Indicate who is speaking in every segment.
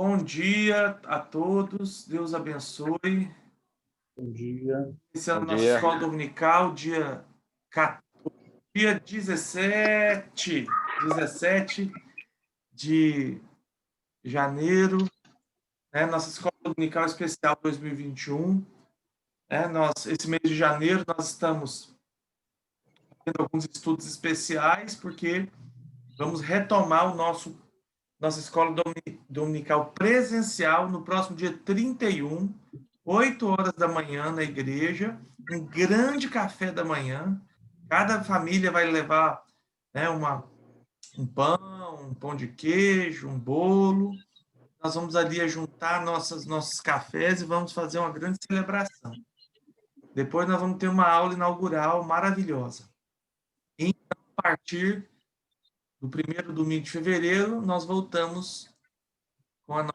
Speaker 1: Bom dia a todos, Deus abençoe.
Speaker 2: Bom dia.
Speaker 1: Esse é a
Speaker 3: Bom
Speaker 1: nossa
Speaker 3: dia.
Speaker 1: escola dominical, dia 17 de janeiro, né? Nossa escola dominical especial 2021. Esse mês de janeiro nós estamos tendo alguns estudos especiais, porque vamos retomar nossa escola dominical presencial no próximo dia 31, 8 horas da manhã na igreja, um grande café da manhã. Cada família vai levar, né, um pão de queijo, um bolo. Nós vamos ali juntar nossos cafés e vamos fazer uma grande celebração. Depois nós vamos ter uma aula inaugural maravilhosa. E a partir do primeiro domingo de fevereiro, nós voltamos com as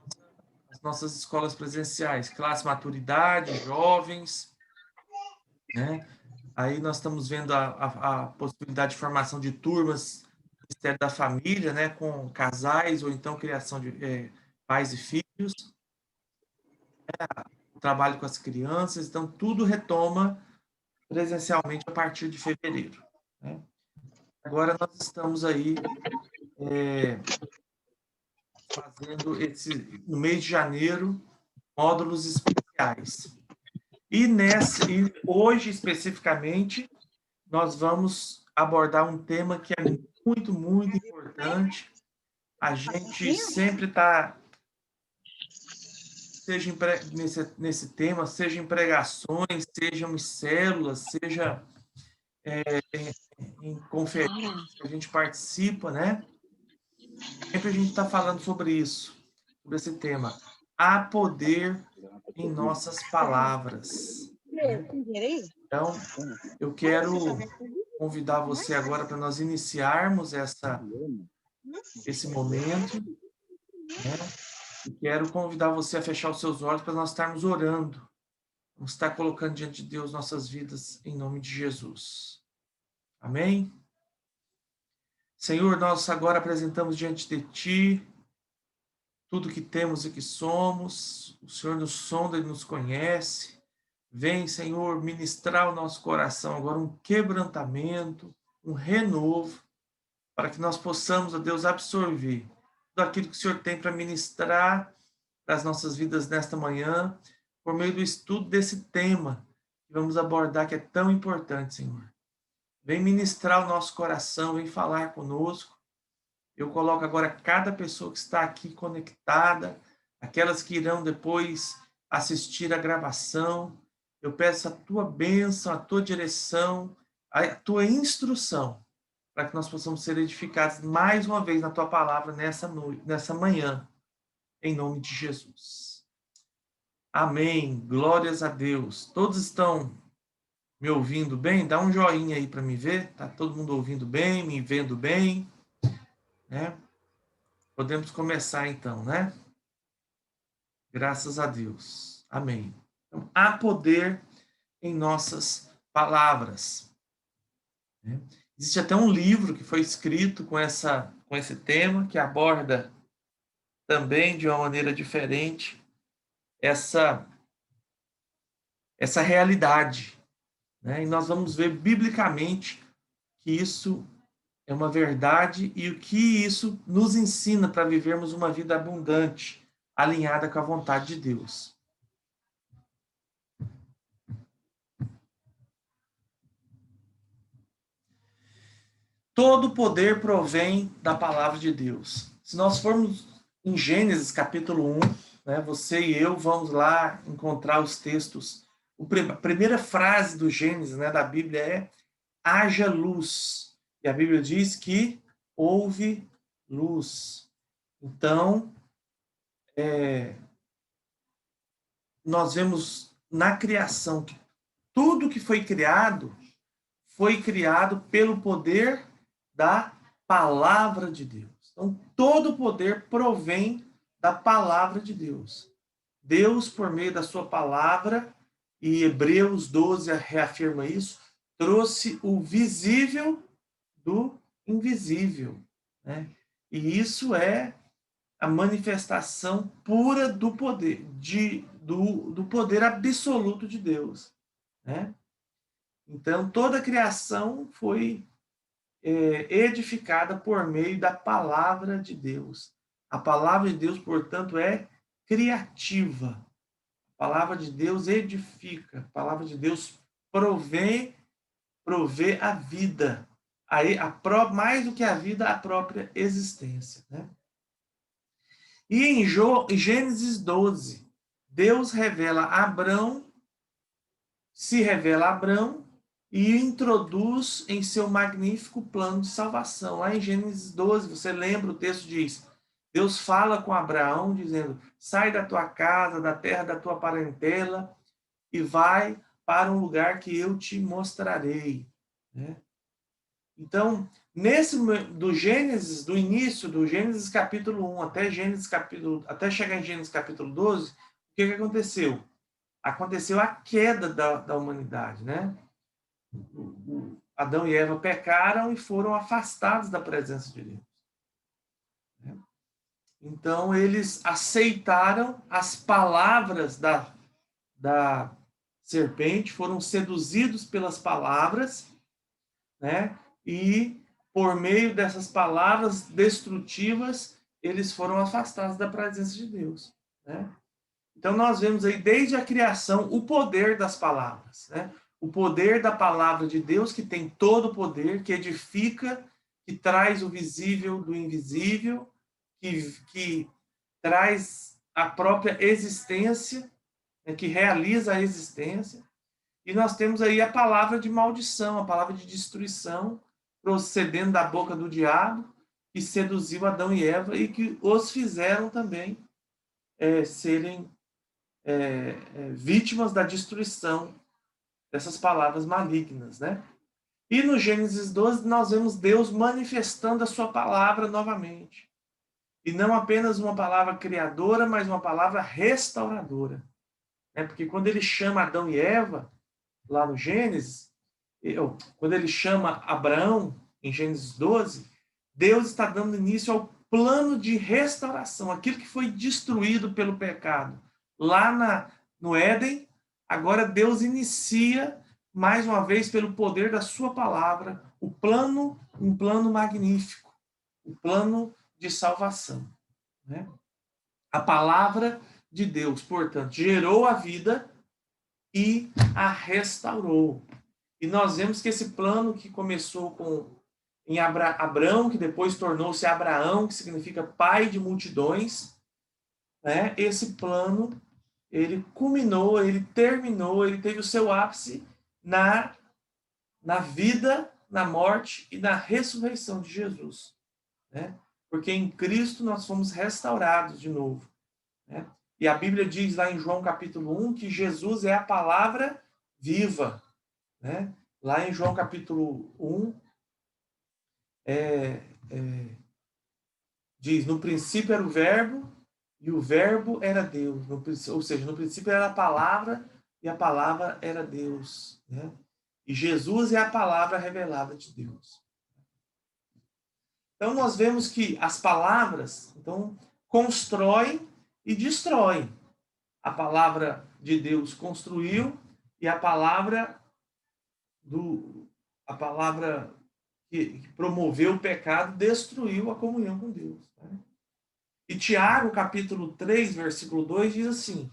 Speaker 1: nossas escolas presenciais, classe maturidade, jovens, né? Aí nós estamos vendo a possibilidade de formação de turmas do Ministério da Família, né? Com casais ou então criação de pais e filhos, trabalho com as crianças, então tudo retoma presencialmente a partir de fevereiro, né? Agora nós estamos aí fazendo no mês de janeiro, módulos especiais. E hoje, especificamente, nós vamos abordar um tema que é muito, muito importante. A gente sempre está, seja nesse tema, seja em pregações, seja em células, seja em conferências que a gente participa, né? Sempre a gente está falando sobre isso, sobre esse tema. Há poder em nossas palavras. Né? Então, eu quero convidar você agora para nós iniciarmos esse momento, né? E quero convidar você a fechar os seus olhos para nós estarmos orando. Vamos estar colocando diante de Deus nossas vidas em nome de Jesus. Amém? Senhor, nós agora apresentamos diante de Ti tudo que temos e que somos. O Senhor nos sonda e nos conhece. Vem, Senhor, ministrar o nosso coração agora um quebrantamento, um renovo, para que nós possamos, ó Deus, absorver tudo aquilo que o Senhor tem para ministrar para as nossas vidas nesta manhã, por meio do estudo desse tema que vamos abordar, que é tão importante, Senhor. Vem ministrar o nosso coração, vem falar conosco. Eu coloco agora cada pessoa que está aqui conectada, aquelas que irão depois assistir a gravação. Eu peço a tua bênção, a tua direção, a tua instrução, para que nós possamos ser edificados mais uma vez na tua palavra nessa manhã, em nome de Jesus. Amém. Glórias a Deus. Todos estão me ouvindo bem? Dá um joinha aí para me ver. Tá todo mundo ouvindo bem, me vendo bem, né? Podemos começar então, né? Graças a Deus. Amém. Então, há poder em nossas palavras. Né? Existe até um livro que foi escrito com esse tema, que aborda também de uma maneira diferente essa realidade. Né? E nós vamos ver biblicamente que isso é uma verdade e o que isso nos ensina para vivermos uma vida abundante, alinhada com a vontade de Deus. Todo poder provém da palavra de Deus. Se nós formos em Gênesis capítulo 1, né, você e eu vamos lá encontrar os textos. A primeira frase do Gênesis, né, da Bíblia é: haja luz. E a Bíblia diz que houve luz. Então, nós vemos na criação que tudo que foi criado pelo poder da palavra de Deus. Então, todo o poder provém da palavra de Deus. Deus, por meio da sua palavra, e Hebreus 12 reafirma isso, trouxe o visível do invisível. Né? E isso é a manifestação pura do poder, do poder absoluto de Deus, né? Então, toda a criação foi edificada por meio da palavra de Deus. A palavra de Deus, portanto, é criativa. A palavra de Deus edifica. A palavra de Deus provê a vida. Mais do que a vida, a própria existência, né? E em Gênesis 12, Deus se revela a Abrão e introduz em seu magnífico plano de salvação. Lá em Gênesis 12, você lembra, o texto diz, Deus fala com Abraão, dizendo, sai da tua casa, da terra da tua parentela, e vai para um lugar que eu te mostrarei. Né? Então, do início do Gênesis capítulo 1 até chegar em Gênesis capítulo 12, o que aconteceu? Aconteceu a queda da humanidade, né? Adão e Eva pecaram e foram afastados da presença de Deus. Então, eles aceitaram as palavras da serpente, foram seduzidos pelas palavras, né? E, por meio dessas palavras destrutivas, eles foram afastados da presença de Deus, né? Então, nós vemos aí, desde a criação, o poder das palavras, né? O poder da palavra de Deus, que tem todo o poder, que edifica, que traz o visível do invisível, que traz a própria existência, né? Que realiza a existência. E nós temos aí a palavra de maldição, a palavra de destruição, procedendo da boca do diabo, que seduziu Adão e Eva e que os fizeram também serem vítimas da destruição dessas palavras malignas, né? E no Gênesis 12 nós vemos Deus manifestando a sua palavra novamente. E não apenas uma palavra criadora, mas uma palavra restauradora. Né? Porque quando ele chama Adão e Eva, lá no Gênesis, quando ele chama Abraão, em Gênesis 12, Deus está dando início ao plano de restauração, aquilo que foi destruído pelo pecado. Lá no Éden, agora Deus inicia, mais uma vez, pelo poder da sua palavra, um plano magnífico, o plano de salvação. Né? A palavra de Deus, portanto, gerou a vida e a restaurou. E nós vemos que esse plano que começou em Abrão, que depois tornou-se Abraão, que significa pai de multidões, né? Esse plano, ele culminou, ele terminou, ele teve o seu ápice na vida, na morte e na ressurreição de Jesus. Né? Porque em Cristo nós fomos restaurados de novo. Né? E a Bíblia diz lá em João capítulo 1 que Jesus é a palavra viva. Né? Lá em João capítulo 1, diz, no princípio era o verbo, e o verbo era Deus. Ou seja, no princípio era a palavra, e a palavra era Deus. Né? E Jesus é a palavra revelada de Deus. Então, nós vemos que as palavras constroem e destroem. A palavra de Deus construiu, e a palavra que promoveu o pecado destruiu a comunhão com Deus. Né? E Tiago, capítulo 3, versículo 2, diz assim,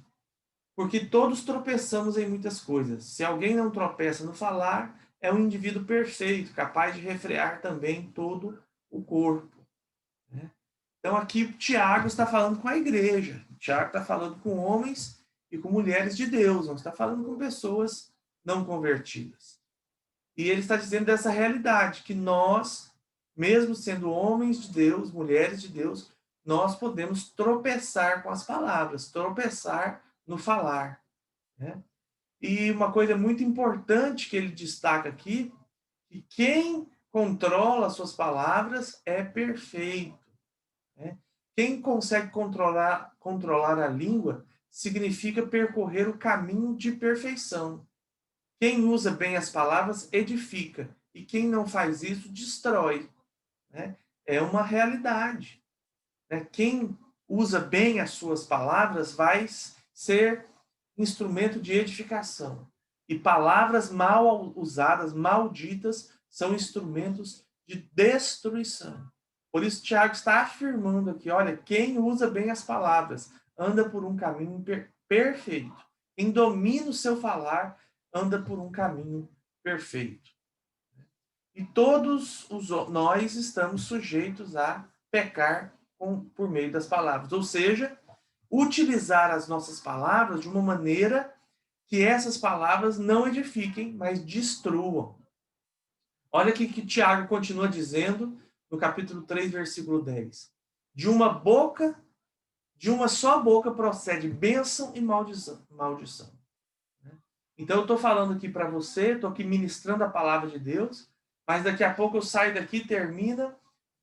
Speaker 1: porque todos tropeçamos em muitas coisas. Se alguém não tropeça no falar, é um indivíduo perfeito, capaz de refrear também todo o corpo. Né? Então aqui Tiago está falando com a igreja. Tiago está falando com homens e com mulheres de Deus. Não está falando com pessoas não convertidas. E ele está dizendo dessa realidade, que nós, mesmo sendo homens de Deus, mulheres de Deus, nós podemos tropeçar com as palavras, tropeçar no falar. Né? E uma coisa muito importante que ele destaca aqui, que quem controla as suas palavras é perfeito. Né? Quem consegue controlar a língua significa percorrer o caminho de perfeição. Quem usa bem as palavras edifica, e quem não faz isso destrói. Né? É uma realidade. Né? Quem usa bem as suas palavras vai ser instrumento de edificação. E palavras mal usadas, malditas, são instrumentos de destruição. Por isso, Tiago está afirmando aqui, olha, quem usa bem as palavras anda por um caminho perfeito. Quem domina o seu falar anda por um caminho perfeito. E todos nós estamos sujeitos a pecar por meio das palavras. Ou seja, utilizar as nossas palavras de uma maneira que essas palavras não edifiquem, mas destruam. Olha o que Tiago continua dizendo no capítulo 3, versículo 10. De uma só boca procede bênção e maldição. Então eu estou falando aqui para você, estou aqui ministrando a palavra de Deus, mas daqui a pouco eu saio daqui, termina,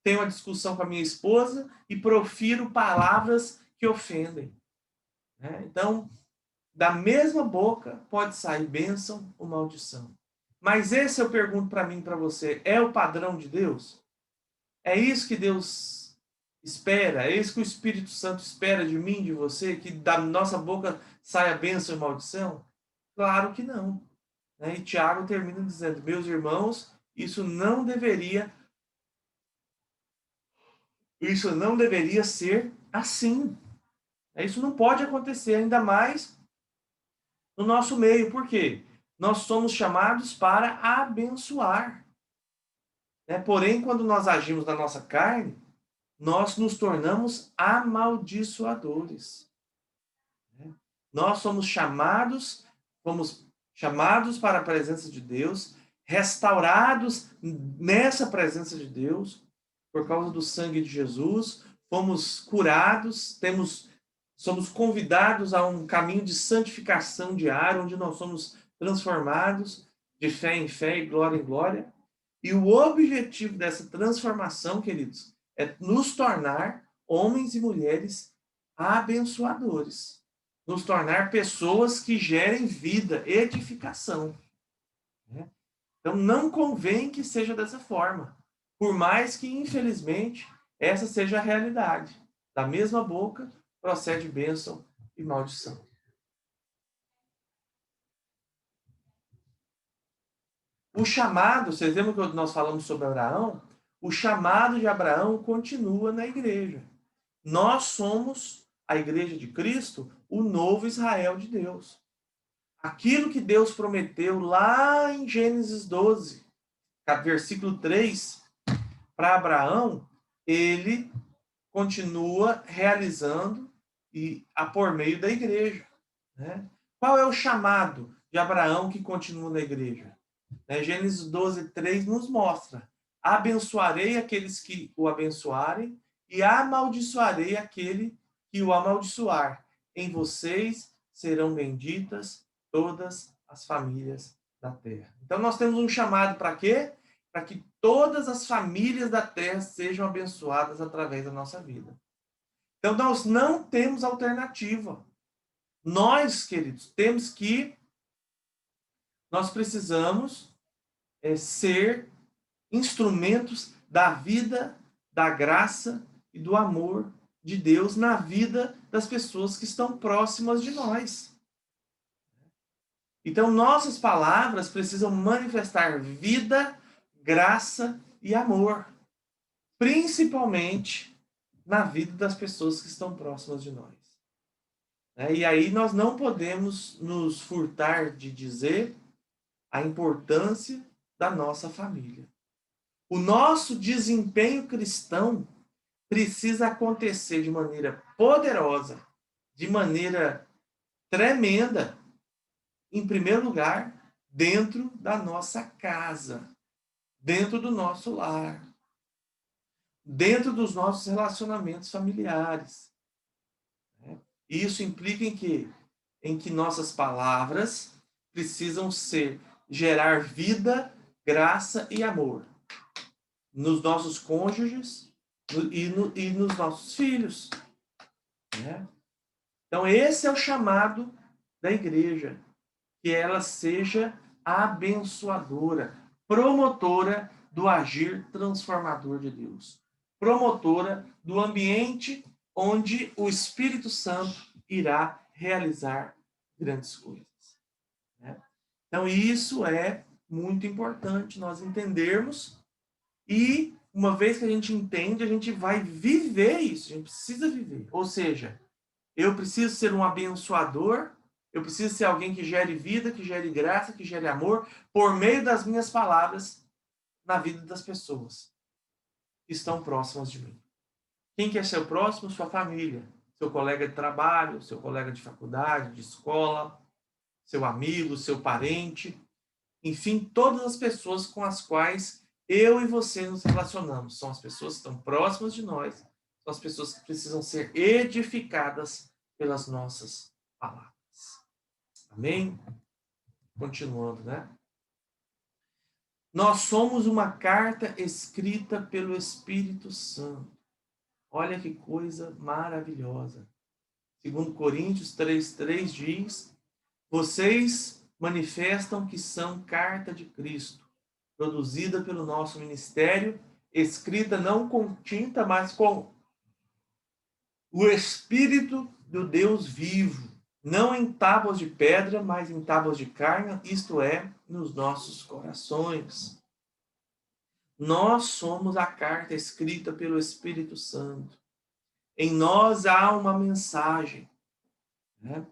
Speaker 1: tenho uma discussão com a minha esposa e profiro palavras que ofendem. Então, da mesma boca pode sair bênção ou maldição. Mas esse eu pergunto para mim e para você, é o padrão de Deus? É isso que Deus espera? É isso que o Espírito Santo espera de mim, de você? Que da nossa boca saia bênção e maldição? Claro que não. E Tiago termina dizendo, meus irmãos, isso não deveria ser assim. Isso não pode acontecer, ainda mais no nosso meio. Por quê? Nós somos chamados para abençoar. Porém, quando nós agimos na nossa carne, nós nos tornamos amaldiçoadores. Nós fomos chamados para a presença de Deus, restaurados nessa presença de Deus, por causa do sangue de Jesus, fomos curados, somos convidados a um caminho de santificação diário, onde nós somos transformados de fé em fé e glória em glória. E o objetivo dessa transformação, queridos, é nos tornar homens e mulheres abençoadores. Nos tornar pessoas que gerem vida, edificação. Então, não convém que seja dessa forma. Por mais que, infelizmente, essa seja a realidade. Da mesma boca procede bênção e maldição. O chamado, vocês lembram que nós falamos sobre Abraão? O chamado de Abraão continua na igreja. Nós somos, a igreja de Cristo, o novo Israel de Deus. Aquilo que Deus prometeu lá em Gênesis 12, versículo 3, para Abraão, ele continua realizando por meio da igreja. Qual é o chamado de Abraão que continua na igreja? Gênesis 12, 3 nos mostra: abençoarei aqueles que o abençoarem e amaldiçoarei aquele que o amaldiçoar. Em vocês serão benditas todas as famílias da terra. Então nós temos um chamado para quê? Para que todas as famílias da terra sejam abençoadas através da nossa vida. Então nós não temos alternativa. Nós, queridos, nós precisamos ser instrumentos da vida, da graça e do amor de Deus na vida das pessoas que estão próximas de nós. Então, nossas palavras precisam manifestar vida, graça e amor, principalmente na vida das pessoas que estão próximas de nós. E aí nós não podemos nos furtar de dizer a importância da nossa família. O nosso desempenho cristão precisa acontecer de maneira poderosa, de maneira tremenda, em primeiro lugar, dentro da nossa casa, dentro do nosso lar, dentro dos nossos relacionamentos familiares. Isso implica em que nossas palavras precisam gerar vida, graça e amor nos nossos cônjuges e nos nossos filhos. Então, esse é o chamado da igreja, que ela seja abençoadora, promotora do agir transformador de Deus, promotora do ambiente onde o Espírito Santo irá realizar grandes coisas, né? Então, isso é muito importante nós entendermos, e uma vez que a gente entende, a gente vai viver isso, a gente precisa viver. Ou seja, eu preciso ser um abençoador, eu preciso ser alguém que gere vida, que gere graça, que gere amor, por meio das minhas palavras na vida das pessoas que estão próximas de mim. Quem quer ser o próximo? Sua família, seu colega de trabalho, seu colega de faculdade, de escola, seu amigo, seu parente, enfim, todas as pessoas com as quais eu e você nos relacionamos. São as pessoas que estão próximas de nós, são as pessoas que precisam ser edificadas pelas nossas palavras. Amém? Continuando, né? Nós somos uma carta escrita pelo Espírito Santo. Olha que coisa maravilhosa. Segundo Coríntios 3:3 diz: vocês manifestam que são carta de Cristo, produzida pelo nosso ministério, escrita não com tinta, mas com o Espírito do Deus vivo, não em tábuas de pedra, mas em tábuas de carne, isto é, nos nossos corações. Nós somos a carta escrita pelo Espírito Santo. Em nós há uma mensagem, né?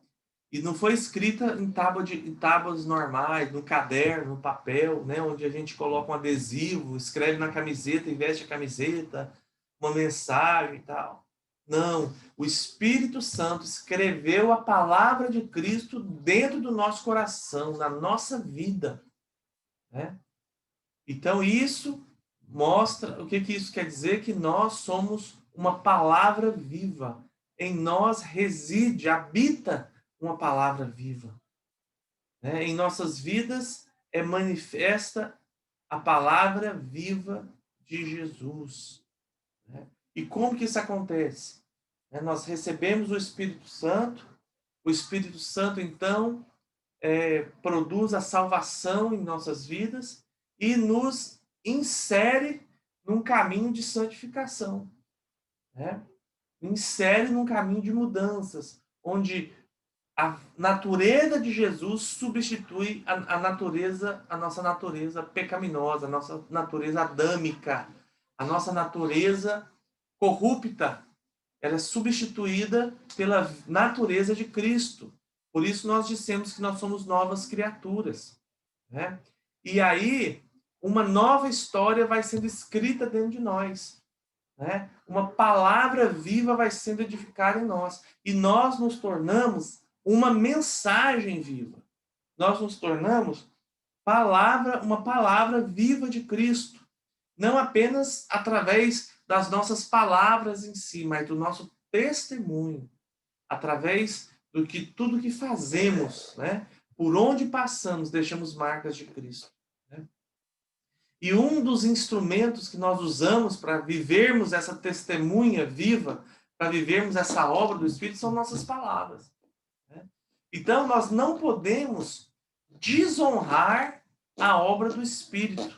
Speaker 1: E não foi escrita em tábuas normais, no caderno, no papel, né? Onde a gente coloca um adesivo, escreve na camiseta e veste a camiseta, uma mensagem e tal. Não, o Espírito Santo escreveu a palavra de Cristo dentro do nosso coração, na nossa vida, né? Então isso mostra, o que isso quer dizer? Que nós somos uma palavra viva. Em nós reside, habita uma palavra viva, né? Em nossas vidas é manifesta a palavra viva de Jesus, né? E como que isso acontece? Nós recebemos o Espírito Santo então produz a salvação em nossas vidas e nos insere num caminho de santificação, né? Insere num caminho de mudanças, onde a natureza de Jesus substitui a nossa natureza pecaminosa, a nossa natureza adâmica, a nossa natureza corrupta. Ela é substituída pela natureza de Cristo. Por isso nós dissemos que nós somos novas criaturas, né? E aí uma nova história vai sendo escrita dentro de nós, né? Uma palavra viva vai sendo edificada em nós. E nós nos tornamos uma mensagem viva. Nós nos tornamos uma palavra viva de Cristo. Não apenas através das nossas palavras em si, mas do nosso testemunho. Através do que tudo que fazemos, né? Por onde passamos, deixamos marcas de Cristo, né? E um dos instrumentos que nós usamos para vivermos essa testemunha viva, para vivermos essa obra do Espírito, são nossas palavras, né? Então, nós não podemos desonrar a obra do Espírito,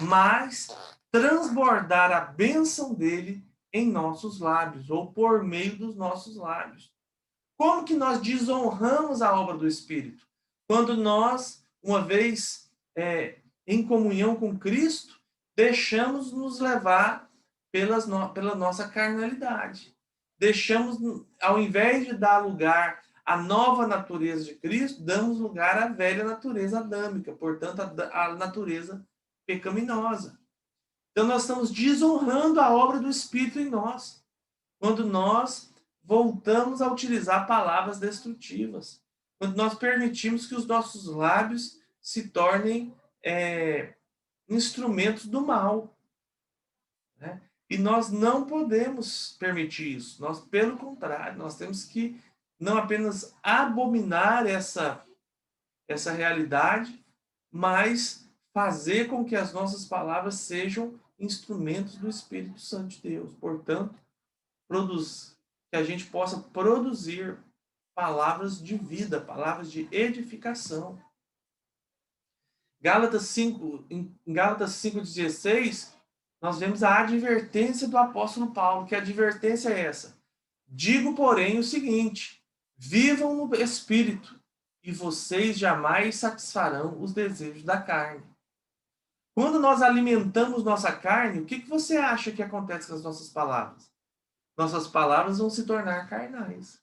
Speaker 1: mas transbordar a bênção dele em nossos lábios, ou por meio dos nossos lábios. Como que nós desonramos a obra do Espírito? Quando nós, uma vez em comunhão com Cristo, deixamos nos levar pela nossa carnalidade. Deixamos, ao invés de dar lugar à nova natureza de Cristo, damos lugar à velha natureza adâmica, portanto, à natureza pecaminosa. Então, nós estamos desonrando a obra do Espírito em nós, quando nós voltamos a utilizar palavras destrutivas, quando nós permitimos que os nossos lábios se tornem instrumentos do mal, né? E nós não podemos permitir isso. Nós, pelo contrário, nós temos que não apenas abominar essa realidade, mas fazer com que as nossas palavras sejam instrumentos do Espírito Santo de Deus. Portanto, que a gente possa produzir palavras de vida, palavras de edificação. Em Gálatas 5,16, nós vemos a advertência do apóstolo Paulo. Que advertência é essa? Digo, porém, o seguinte: vivam no Espírito, e vocês jamais satisfarão os desejos da carne. Quando nós alimentamos nossa carne, o que você acha que acontece com as nossas palavras? Nossas palavras vão se tornar carnais.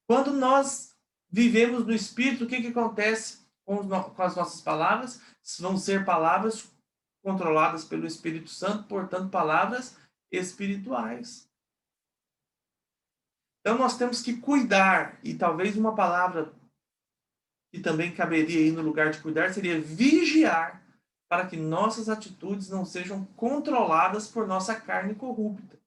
Speaker 1: Quando nós vivemos no Espírito, o que acontece com as nossas palavras? Vão ser palavras controladas pelo Espírito Santo, portanto, palavras espirituais. Então, nós temos que cuidar, e talvez uma palavra que também caberia aí no lugar de cuidar seria vigiar, para que nossas atitudes não sejam controladas por nossa carne corrupta.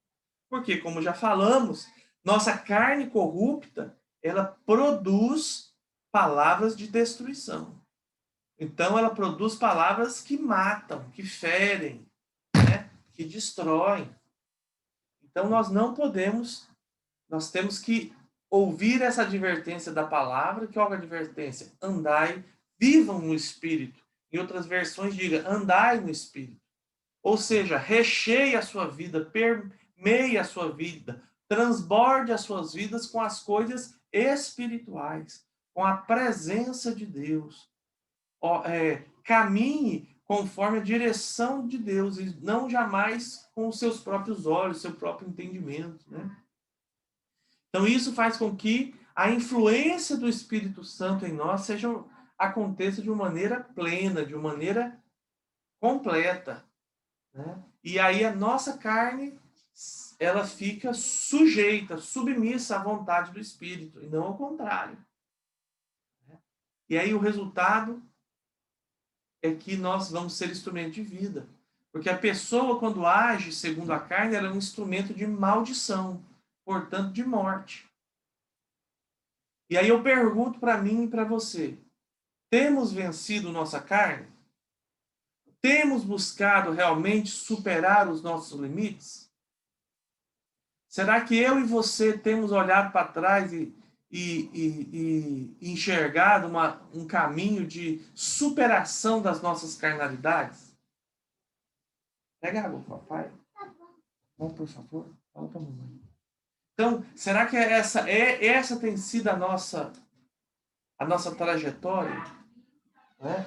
Speaker 1: Porque, como já falamos, nossa carne corrupta, ela produz palavras de destruição. Então, ela produz palavras que matam, que ferem, né? Que destroem. Então, nós não podemos, nós temos que ouvir essa advertência da palavra. Que é a advertência? Andai, vivam no Espírito. Em outras versões, diga, andai no Espírito. Ou seja, recheie a sua vida, permeie a sua vida, transborde as suas vidas com as coisas espirituais, com a presença de Deus. Caminhe conforme a direção de Deus, e não jamais com os seus próprios olhos, seu próprio entendimento, né? Então, isso faz com que a influência do Espírito Santo em nós aconteça de uma maneira plena, de uma maneira completa, né? E aí a nossa carne, ela fica sujeita, submissa à vontade do Espírito, e não ao contrário. E aí o resultado é que nós vamos ser instrumento de vida. Porque a pessoa, quando age segundo a carne, ela é um instrumento de maldição, portanto, de morte. E aí eu pergunto para mim e para você: temos vencido nossa carne? Temos buscado realmente superar os nossos limites? Será que eu e você temos olhado para trás e enxergado um caminho de superação das nossas carnalidades? Pega água, papai. Bom, por favor, fala para a mamãe. Então, será que essa tem sido a nossa trajetória? Né?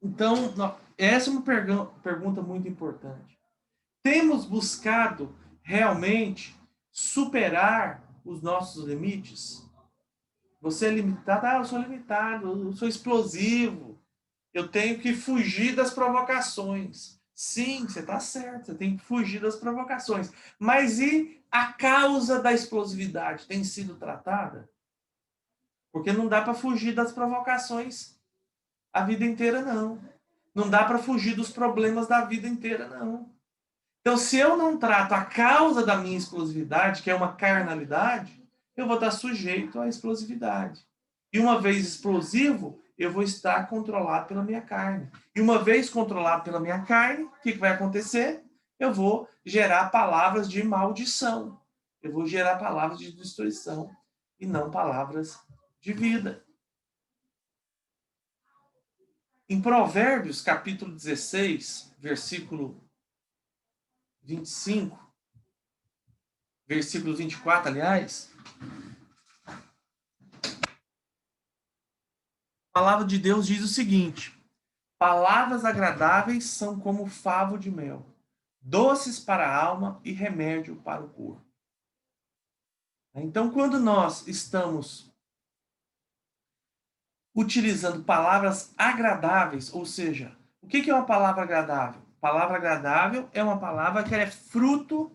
Speaker 1: Então, essa é uma pergunta muito importante. Temos buscado realmente superar os nossos limites? Você é limitado? Eu sou limitado, eu sou explosivo, eu tenho que fugir das provocações. Sim, você está certo, você tem que fugir das provocações. Mas e a causa da explosividade tem sido tratada? Porque não dá para fugir das provocações a vida inteira, não. Não dá para fugir dos problemas da vida inteira, não. Então, se eu não trato a causa da minha explosividade, que é uma carnalidade, eu vou estar sujeito à explosividade. E uma vez explosivo, eu vou estar controlado pela minha carne. E uma vez controlado pela minha carne, o que vai acontecer? Eu vou gerar palavras de maldição. Eu vou gerar palavras de destruição e não palavras de vida. Em Provérbios, capítulo 16, versículo 25, versículo 24, aliás, a palavra de Deus diz o seguinte: palavras agradáveis são como favo de mel, doces para a alma e remédio para o corpo. Então, quando nós estamos utilizando palavras agradáveis, ou seja, o que é uma palavra agradável? Palavra agradável é uma palavra que é fruto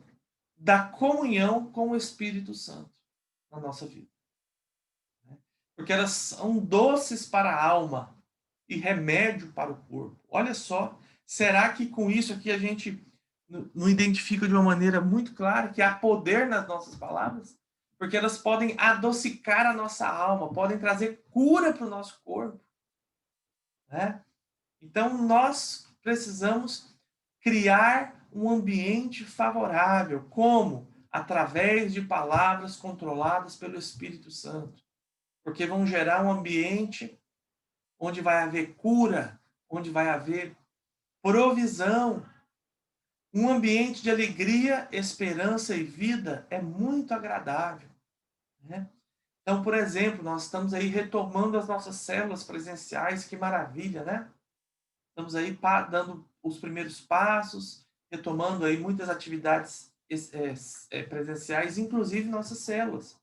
Speaker 1: da comunhão com o Espírito Santo na nossa vida. Porque elas são doces para a alma e remédio para o corpo. Olha só, será que com isso aqui a gente não identifica de uma maneira muito clara que há poder nas nossas palavras? Porque elas podem adocicar a nossa alma, podem trazer cura para o nosso corpo, né? Então, nós precisamos criar um ambiente favorável. Como? Através de palavras controladas pelo Espírito Santo. Porque vão gerar um ambiente onde vai haver cura, onde vai haver provisão. Um ambiente de alegria, esperança e vida é muito agradável, né? Então, por exemplo, nós estamos aí retomando as nossas células presenciais, que maravilha, né? Estamos aí dando os primeiros passos, retomando aí muitas atividades presenciais, inclusive nossas células.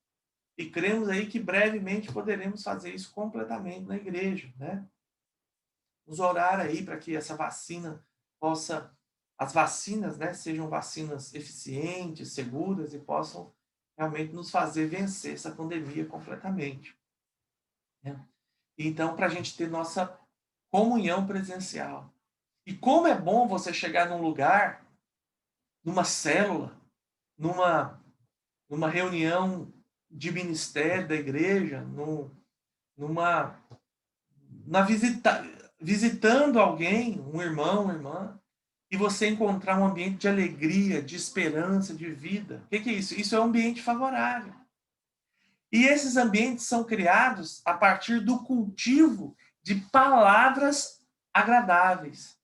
Speaker 1: E cremos aí que brevemente poderemos fazer isso completamente na igreja, né? Vamos orar aí para que essa vacina as vacinas, né, sejam vacinas eficientes, seguras e possam realmente nos fazer vencer essa pandemia completamente, né? Então, para a gente ter nossa comunhão presencial. E como é bom você chegar num lugar, numa célula, numa, numa reunião de ministério da igreja, numa, visitando alguém, um irmão, uma irmã, e você encontrar um ambiente de alegria, de esperança, de vida. O que é isso? Isso é um ambiente favorável. E esses ambientes são criados a partir do cultivo de palavras agradáveis,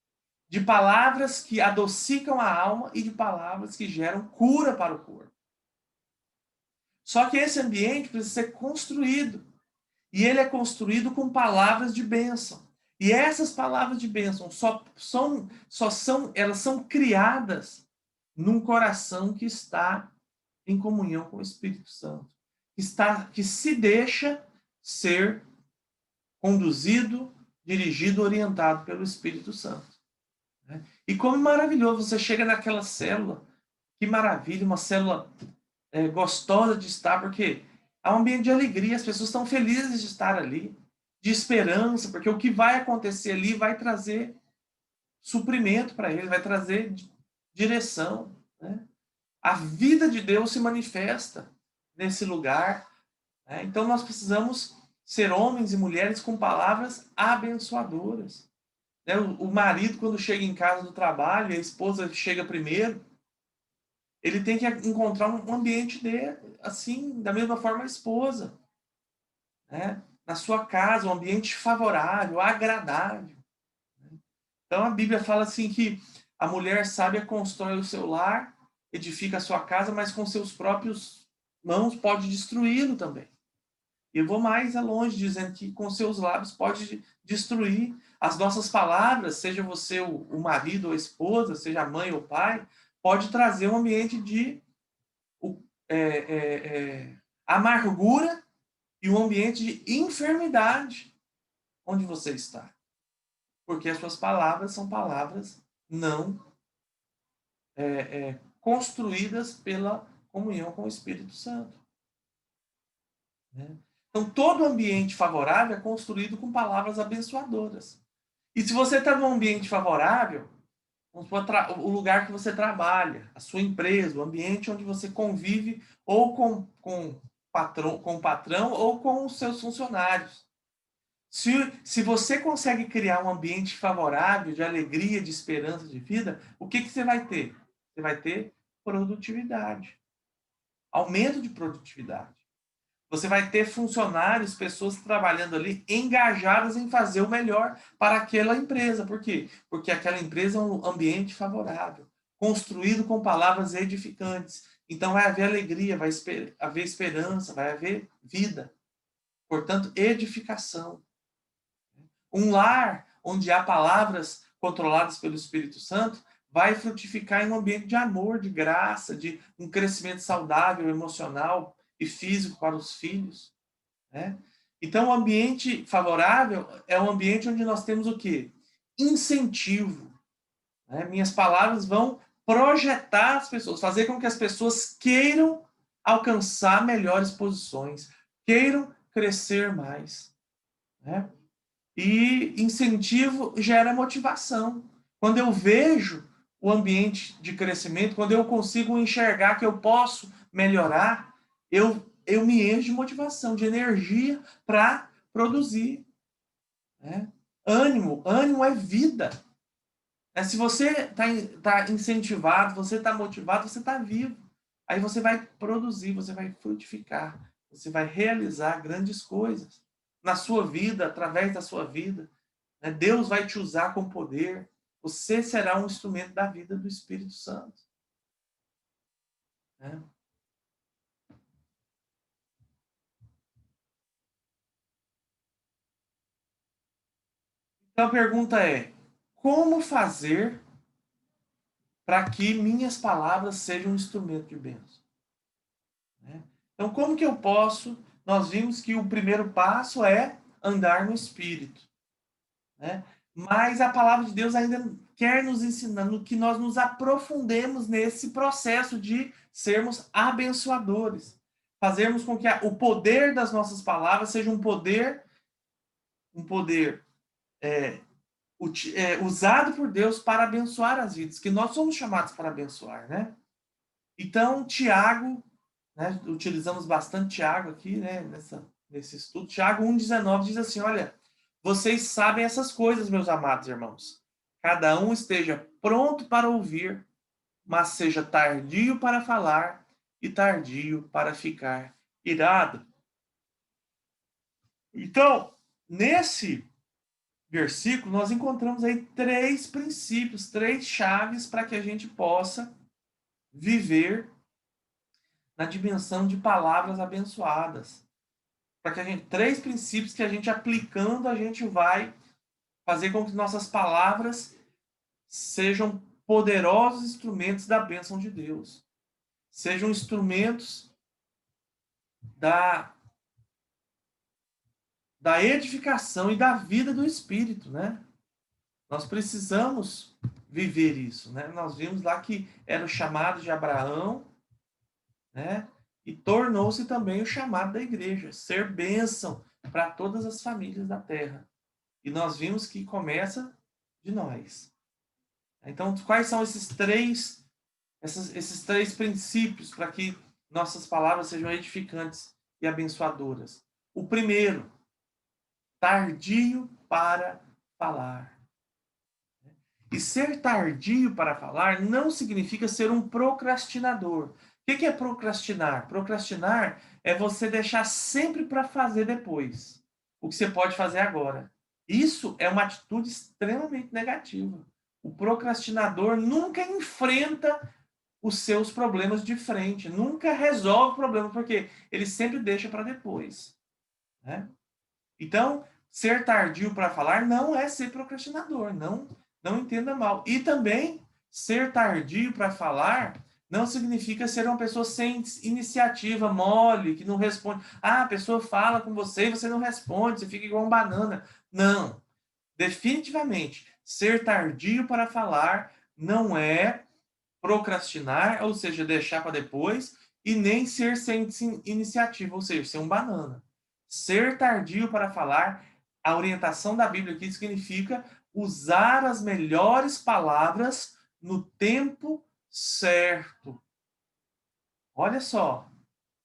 Speaker 1: de palavras que adocicam a alma e de palavras que geram cura para o corpo. Só que esse ambiente precisa ser construído. E ele é construído com palavras de bênção. E essas palavras de bênção elas são criadas num coração que está em comunhão com o Espírito Santo, que se deixa ser conduzido, dirigido, orientado pelo Espírito Santo, né? E como maravilhoso, você chega naquela célula, que maravilha, uma célula gostosa de estar, porque há um ambiente de alegria, as pessoas estão felizes de estar ali, de esperança, porque o que vai acontecer ali vai trazer suprimento para eles, vai trazer direção, né? A vida de Deus se manifesta nesse lugar, né? Então nós precisamos ser homens e mulheres com palavras abençoadoras, né? O marido, quando chega em casa do trabalho, a esposa chega primeiro, ele tem que encontrar um ambiente assim, da mesma forma a esposa, né? Na sua casa, um ambiente favorável, agradável, né? Então a Bíblia fala assim que a mulher sábia constrói o seu lar, edifica a sua casa, mas com seus próprios mãos pode destruí-lo também. E eu vou mais longe, dizendo que com seus lábios pode destruir. As nossas palavras, seja você o marido ou a esposa, seja a mãe ou o pai, pode trazer um ambiente de amargura e um ambiente de enfermidade onde você está. Porque as suas palavras são palavras não construídas pela comunhão com o Espírito Santo, né? Então, todo ambiente favorável é construído com palavras abençoadoras. E se você está num ambiente favorável, o lugar que você trabalha, a sua empresa, o ambiente onde você convive ou com o patrão ou com os seus funcionários. Se você consegue criar um ambiente favorável, de alegria, de esperança, de vida, o que você vai ter? Você vai ter produtividade, aumento de produtividade. Você vai ter funcionários, pessoas trabalhando ali, engajadas em fazer o melhor para aquela empresa. Por quê? Porque aquela empresa é um ambiente favorável, construído com palavras edificantes. Então vai haver alegria, vai haver esperança, vai haver vida. Portanto, edificação. Um lar onde há palavras controladas pelo Espírito Santo vai frutificar em um ambiente de amor, de graça, de um crescimento saudável, emocional e físico para os filhos, né? Então, o ambiente favorável é um ambiente onde nós temos o quê? Incentivo, né? Minhas palavras vão projetar as pessoas, fazer com que as pessoas queiram alcançar melhores posições, queiram crescer mais, né? E incentivo gera motivação. Quando eu vejo o ambiente de crescimento, quando eu consigo enxergar que eu posso melhorar, eu me encho de motivação, de energia para produzir, né? Ânimo é vida. Se você está incentivado, você está motivado, você está vivo. Aí você vai produzir, você vai frutificar, você vai realizar grandes coisas na sua vida, através da sua vida, né? Deus vai te usar com poder. Você será um instrumento da vida do Espírito Santo. Né? Então a pergunta é: como fazer para que minhas palavras sejam um instrumento de bênção? Né? Então, como que eu posso? Nós vimos que o primeiro passo é andar no Espírito. Né? Mas a palavra de Deus ainda quer nos ensinar que nós nos aprofundemos nesse processo de sermos abençoadores. Fazermos com que o poder das nossas palavras seja um poder usado por Deus para abençoar as vidas, que nós somos chamados para abençoar, né? Então, Tiago, né, utilizamos bastante Tiago aqui, né, nesse estudo. Tiago 1,19 diz assim, olha, vocês sabem essas coisas, meus amados irmãos. Cada um esteja pronto para ouvir, mas seja tardio para falar e tardio para ficar irado. Então, nesse versículo, nós encontramos aí 3 princípios, 3 chaves para que a gente possa viver na dimensão de palavras abençoadas. Para que 3 princípios que a gente aplicando, a gente vai fazer com que nossas palavras sejam poderosos instrumentos da bênção de Deus. Sejam instrumentos da edificação e da vida do Espírito, né? Nós precisamos viver isso, né? Nós vimos lá que era o chamado de Abraão, né? E tornou-se também o chamado da igreja, ser bênção para todas as famílias da terra. E nós vimos que começa de nós. Então, quais são esses três princípios para que nossas palavras sejam edificantes e abençoadoras? O primeiro, tardio para falar. E ser tardio para falar não significa ser um procrastinador. O que é procrastinar? Procrastinar é você deixar sempre para fazer depois o que você pode fazer agora. Isso é uma atitude extremamente negativa. O procrastinador nunca enfrenta os seus problemas de frente, nunca resolve o problema, porque ele sempre deixa para depois. Né? Então, ser tardio para falar não é ser procrastinador, não entenda mal. E também, ser tardio para falar não significa ser uma pessoa sem iniciativa, mole, que não responde. Ah, a pessoa fala com você e você não responde, você fica igual um banana. Não. Definitivamente, ser tardio para falar não é procrastinar, ou seja, deixar para depois, e nem ser sem iniciativa, ou seja, ser um banana. Ser tardio para falar, a orientação da Bíblia aqui significa usar as melhores palavras no tempo certo. Olha só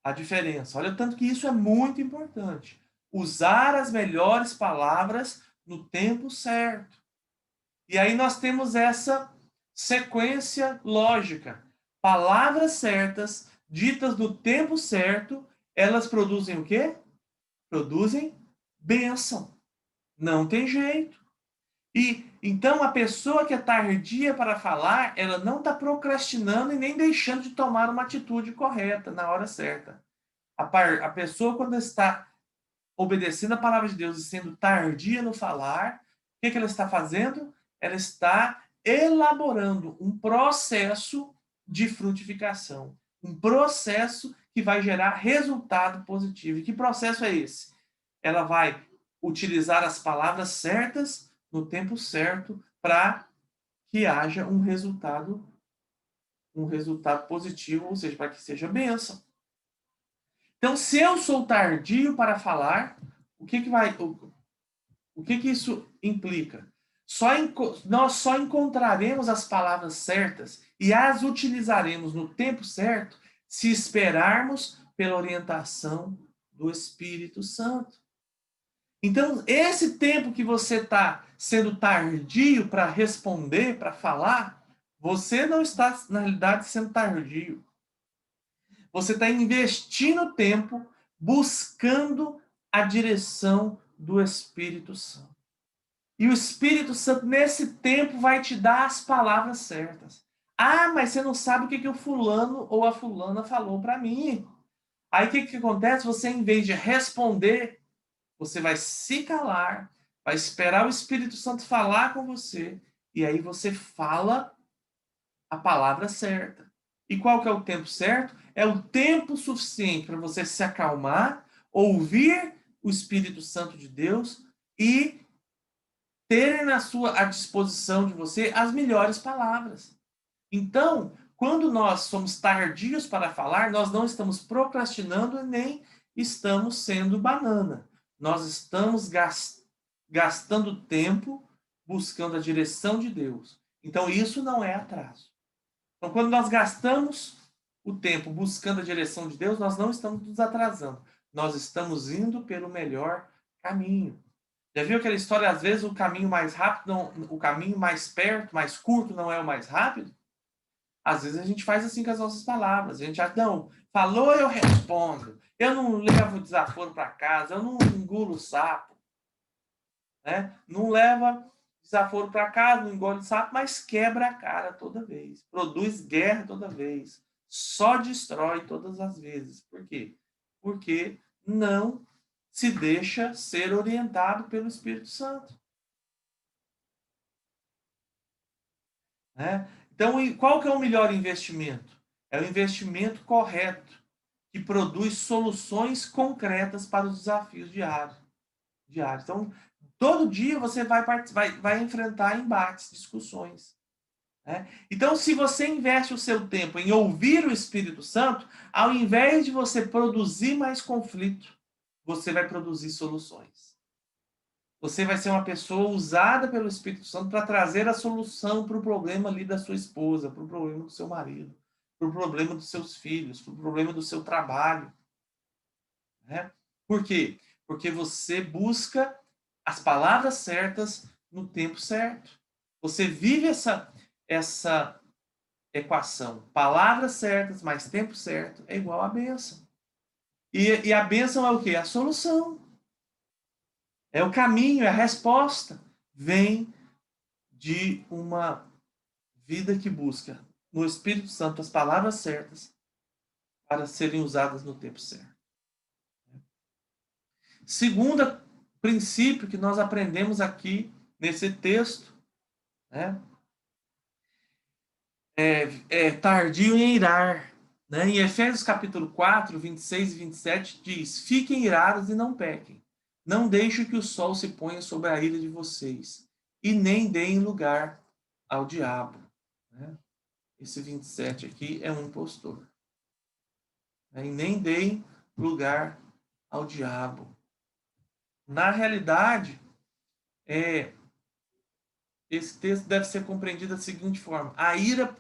Speaker 1: a diferença. Olha o tanto que isso é muito importante. Usar as melhores palavras no tempo certo. E aí nós temos essa sequência lógica. Palavras certas, ditas no tempo certo, elas produzem o quê? Produzem bênção. Não tem jeito. E então a pessoa que é tardia para falar, ela não está procrastinando e nem deixando de tomar uma atitude correta na hora certa. A pessoa, quando está obedecendo a palavra de Deus e sendo tardia no falar, o que ela está fazendo? Ela está elaborando um processo de frutificação. Um processo que vai gerar resultado positivo. E que processo é esse? Ela vai utilizar as palavras certas no tempo certo para que haja um resultado positivo, ou seja, para que seja bênção. Então, se eu sou tardio para falar, o que isso implica? Nós só encontraremos as palavras certas e as utilizaremos no tempo certo se esperarmos pela orientação do Espírito Santo. Então, esse tempo que você está sendo tardio para responder, para falar, você não está, na realidade, sendo tardio. Você está investindo tempo buscando a direção do Espírito Santo. E o Espírito Santo, nesse tempo, vai te dar as palavras certas. Ah, mas você não sabe o que o fulano ou a fulana falou para mim. Aí o que acontece? Você, em vez de responder, você vai se calar, vai esperar o Espírito Santo falar com você, e aí você fala a palavra certa. E qual que é o tempo certo? É o tempo suficiente para você se acalmar, ouvir o Espírito Santo de Deus e terem à disposição de você as melhores palavras. Então, quando nós somos tardios para falar, nós não estamos procrastinando nem estamos sendo banana. Nós estamos gastando tempo buscando a direção de Deus. Então, isso não é atraso. Então, quando nós gastamos o tempo buscando a direção de Deus, nós não estamos nos atrasando. Nós estamos indo pelo melhor caminho. Já viu aquela história, às vezes o caminho mais rápido, não, o caminho mais perto, mais curto não é o mais rápido? Às vezes a gente faz assim com as nossas palavras. A gente já, não, falou, eu respondo. Eu não levo desaforo para casa, eu não engulo o sapo. Né? Não leva desaforo para casa, não engole o sapo, mas quebra a cara toda vez. Produz guerra toda vez. Só destrói todas as vezes. Por quê? Porque não se deixa ser orientado pelo Espírito Santo. Né? Então, qual que é o melhor investimento? É o investimento correto, que produz soluções concretas para os desafios diários. Então, todo dia você vai enfrentar embates, discussões. Né? Então, se você investe o seu tempo em ouvir o Espírito Santo, ao invés de você produzir mais conflito, você vai produzir soluções. Você vai ser uma pessoa usada pelo Espírito Santo para trazer a solução para o problema ali da sua esposa, para o problema do seu marido, para o problema dos seus filhos, para o problema do seu trabalho. Né? Por quê? Porque você busca as palavras certas no tempo certo. Você vive essa equação. Palavras certas mais tempo certo é igual a bênção. E a bênção é o quê? A solução. É o caminho, é a resposta. Vem de uma vida que busca no Espírito Santo as palavras certas para serem usadas no tempo certo. Segundo princípio que nós aprendemos aqui nesse texto, né, é tardio em irar. Né? Em Efésios capítulo 4, 26 e 27 diz: fiquem irados e não pequem. Não deixem que o sol se ponha sobre a ira de vocês, e nem deem lugar ao diabo. Né? Esse 27 aqui é um impostor. Né? E nem deem lugar ao diabo. Na realidade, esse texto deve ser compreendido da seguinte forma: a ira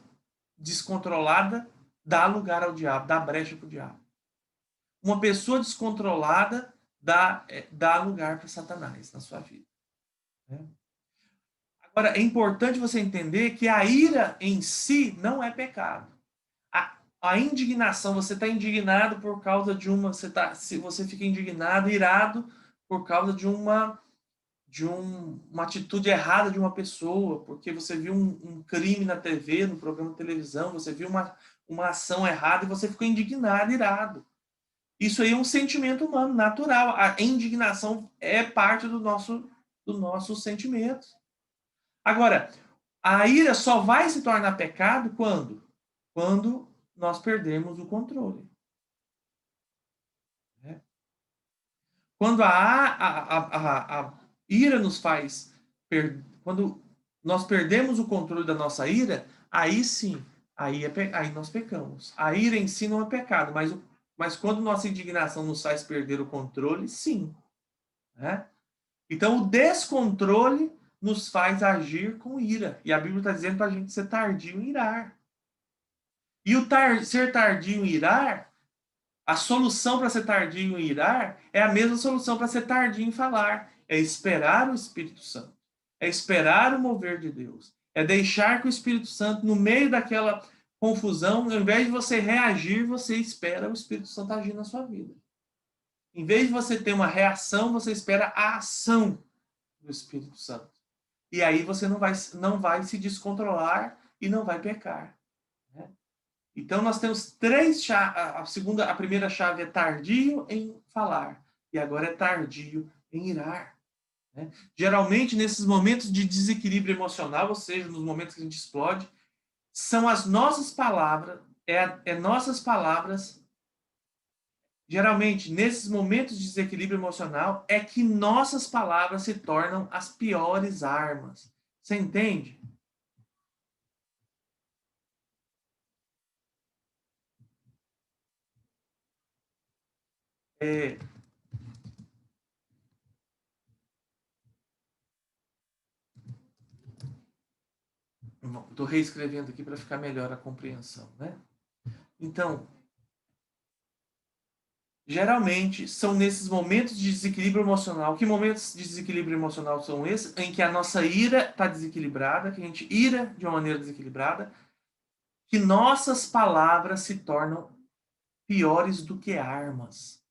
Speaker 1: descontrolada dá lugar ao diabo, dá brecha para o diabo. Uma pessoa descontrolada dá lugar para Satanás na sua vida. Né? Agora, é importante você entender que a ira em si não é pecado. A indignação, você está indignado por causa de uma. Se você fica indignado, irado, por causa de uma atitude errada de uma pessoa, porque você viu um crime na TV, no programa de televisão, você viu uma ação errada e você ficou indignado, irado. Isso aí é um sentimento humano, natural. A indignação é parte do nosso sentimento. Agora, a ira só vai se tornar pecado quando? Quando nós perdemos o controle. Né? Quando a ira nos faz... Quando nós perdemos o controle da nossa ira, aí sim, aí nós pecamos. A ira em si não é pecado, mas quando nossa indignação nos faz perder o controle, sim. Né? Então, o descontrole nos faz agir com ira. E a Bíblia está dizendo para a gente ser tardio em irar. E ser tardio em irar, a solução para ser tardio em irar é a mesma solução para ser tardio em falar. É esperar o Espírito Santo. É esperar o mover de Deus. É deixar que o Espírito Santo, no meio daquela confusão, ao invés de você reagir, você espera o Espírito Santo agir na sua vida. Em vez de você ter uma reação, você espera a ação do Espírito Santo. E aí você não vai se descontrolar e não vai pecar. Né? Então nós temos três chaves. A primeira chave é tardio em falar. E agora é tardio em irar. Né? Geralmente, nesses momentos de desequilíbrio emocional, ou seja, nos momentos que a gente explode, são as nossas palavras, nossas palavras. Geralmente, nesses momentos de desequilíbrio emocional, é que nossas palavras se tornam as piores armas. Você entende? Estou reescrevendo aqui para ficar melhor a compreensão, né? Então, geralmente são nesses momentos de desequilíbrio emocional. Que momentos de desequilíbrio emocional são esses? Em que a nossa ira está desequilibrada, que a gente ira de uma maneira desequilibrada, que nossas palavras se tornam piores do que armas.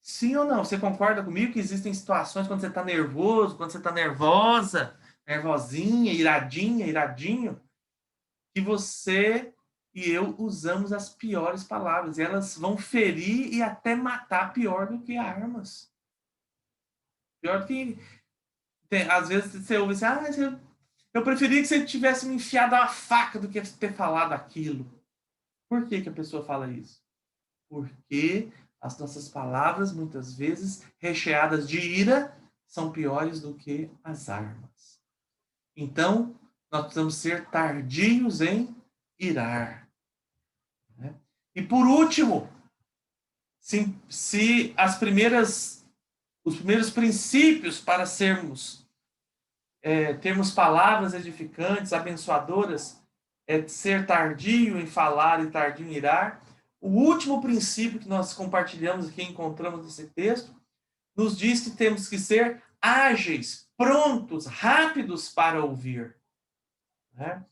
Speaker 1: Sim ou não? Você concorda comigo que existem situações quando você está nervoso, quando você está nervosa, nervosinha, iradinha, iradinho, que você e eu usamos as piores palavras. E elas vão ferir e até matar pior do que armas. Pior do que... às vezes você ouve assim, eu preferia que você tivesse me enfiado a faca do que ter falado aquilo. Por que a pessoa fala isso? Porque as nossas palavras, muitas vezes, recheadas de ira, são piores do que as armas. Então, nós precisamos ser tardios em irar. Né? E por último, se os primeiros princípios para termos palavras edificantes, abençoadoras, é ser tardio em falar e tardio em irar. O último princípio que nós compartilhamos aqui, encontramos nesse texto, nos diz que temos que ser ágeis, prontos, rápidos para ouvir. Né?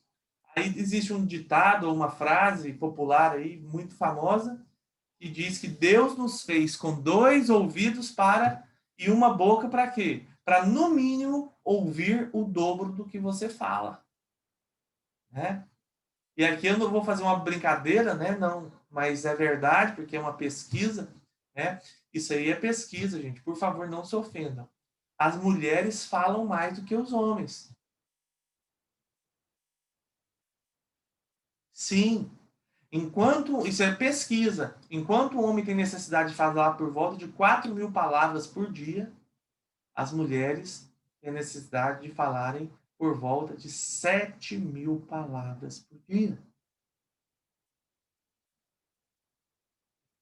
Speaker 1: Aí existe um ditado ou uma frase popular aí muito famosa que diz que Deus nos fez com 2 ouvidos e uma boca para quê? Para, no mínimo, ouvir o dobro do que você fala. Né? E aqui eu não vou fazer uma brincadeira, né? Não, mas é verdade, porque é uma pesquisa. Né? Isso aí é pesquisa, gente. Por favor, não se ofendam. As mulheres falam mais do que os homens. Sim. Isso é pesquisa. Enquanto o homem tem necessidade de falar por volta de 4.000 palavras por dia, as mulheres têm necessidade de falarem por volta de 7.000 palavras por dia.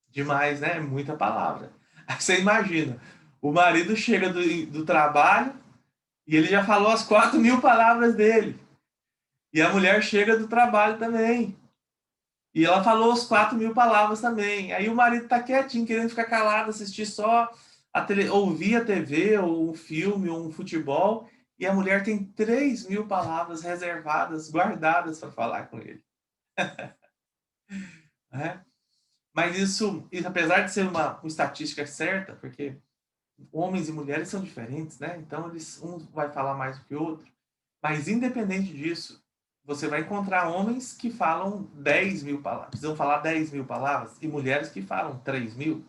Speaker 1: Demais, né? Muita palavra. Aí você imagina, o marido chega do trabalho e ele já falou as 4.000 palavras dele. E a mulher chega do trabalho também. E ela falou as 4.000 palavras também. Aí o marido tá quietinho, querendo ficar calado, assistir só ouvir a TV, ou um filme, ou um futebol. E a mulher tem 3.000 palavras reservadas, guardadas para falar com ele. Né? Mas isso, apesar de ser uma estatística certa, porque homens e mulheres são diferentes, né? Então, um vai falar mais do que o outro. Mas, independente disso, você vai encontrar homens que falam 10.000 palavras, precisam falar 10.000 palavras, e mulheres que falam 3.000.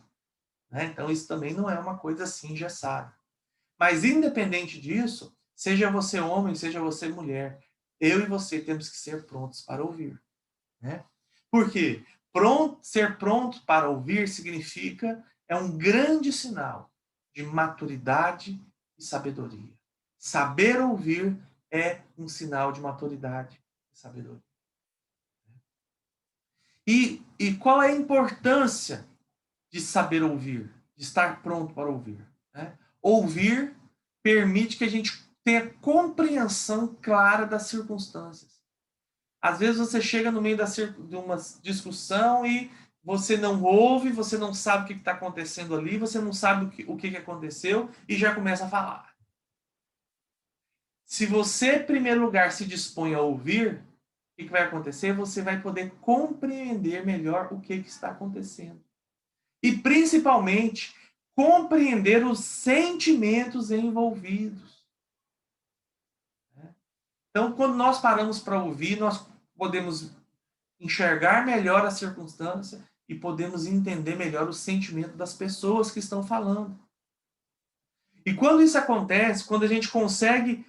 Speaker 1: Né? Então, isso também não é uma coisa assim engessada. Mas, independente disso, seja você homem, seja você mulher, eu e você temos que ser prontos para ouvir. Né? Por quê? Ser pronto para ouvir significa, é um grande sinal de maturidade e sabedoria. Saber ouvir é um sinal de maturidade e sabedoria. E qual é a importância de saber ouvir, de estar pronto para ouvir? Né? Ouvir permite que a gente tenha compreensão clara das circunstâncias. Às vezes você chega no meio de uma discussão e você não ouve, você não sabe o que está acontecendo ali, você não sabe o que aconteceu e já começa a falar. Se você, em primeiro lugar, se dispõe a ouvir, o que vai acontecer? Você vai poder compreender melhor o que está acontecendo. E, principalmente, compreender os sentimentos envolvidos. Então, quando nós paramos para ouvir, nós podemos enxergar melhor a circunstância e podemos entender melhor o sentimento das pessoas que estão falando. E quando isso acontece, quando a gente consegue